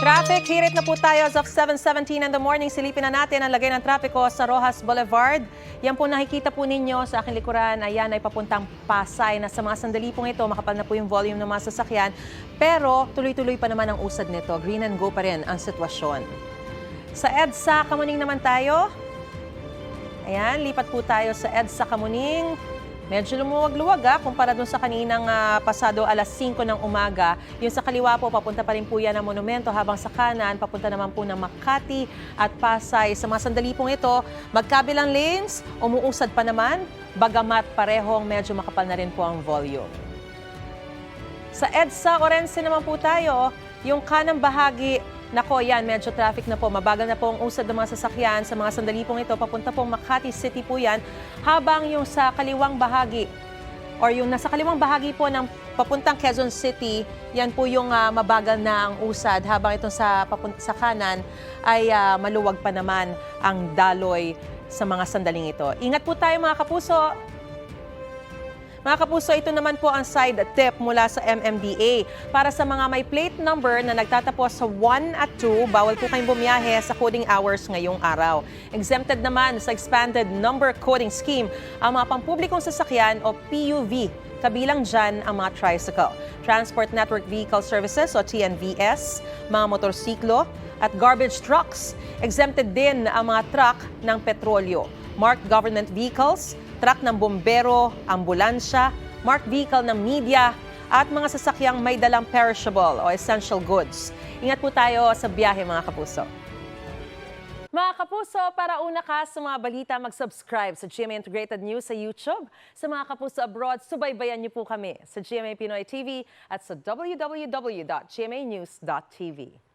Traffic, hirit na po tayo as of 7:17 in the morning. Silipin na natin ang lagay ng trapiko sa Rojas Boulevard. Yan po nakikita po ninyo sa aking likuran. Ayan ay papuntang Pasay na sa mga sandali pong ito. Makapal na po yung volume ng mga sasakyan. Pero tuloy-tuloy pa naman ang usad nito. Green and go pa rin ang sitwasyon. Sa EDSA Kamuning naman tayo. Ayan, lipat po tayo sa EDSA Kamuning. Medyo lumuwag-luwag kumpara dun sa kaninang pasado alas 5 ng umaga. Yung sa kaliwa po, papunta pa rin po yan ng monumento, habang sa kanan, papunta naman po ng Makati at Pasay. Sa mga sandali pong ito, magkabilang lanes, umuusad pa naman, bagamat parehong medyo makapal na rin po ang volume. Sa EDSA Orense naman po tayo, yung kanang bahagi, nako yan, medyo traffic na po. Mabagal na po ang usad ng mga sasakyan. Sa mga sandali pong ito, papunta pong Makati City po yan. Habang yung sa kaliwang bahagi, or yung nasa kaliwang bahagi po ng papuntang Quezon City, yan po yung mabagal na ang usad. Habang itong sa kanan ay maluwag pa naman ang daloy sa mga sandaling ito. Ingat po tayo mga kapuso. Mga kapuso, ito naman po ang side tip mula sa MMDA. Para sa mga may plate number na nagtatapos sa 1 at 2, bawal po kayong bumiyahe sa coding hours ngayong araw. Exempted naman sa Expanded Number Coding Scheme ang mga pampublikong sasakyan o PUV. Kabilang dyan ang mga tricycle, Transport Network Vehicle Services o TNVS, mga motorsiklo at garbage trucks. Exempted din ang mga truck ng petrolyo, marked government vehicles, truck ng bombero, ambulansya, marked vehicle ng media, at mga sasakyang may dalang perishable o essential goods. Ingat po tayo sa biyahe mga kapuso. Mga kapuso, para una ka sa mga balita, mag-subscribe sa GMA Integrated News sa YouTube. Sa mga kapuso abroad, subaybayan niyo po kami sa GMA Pinoy TV at sa www.gmanews.tv.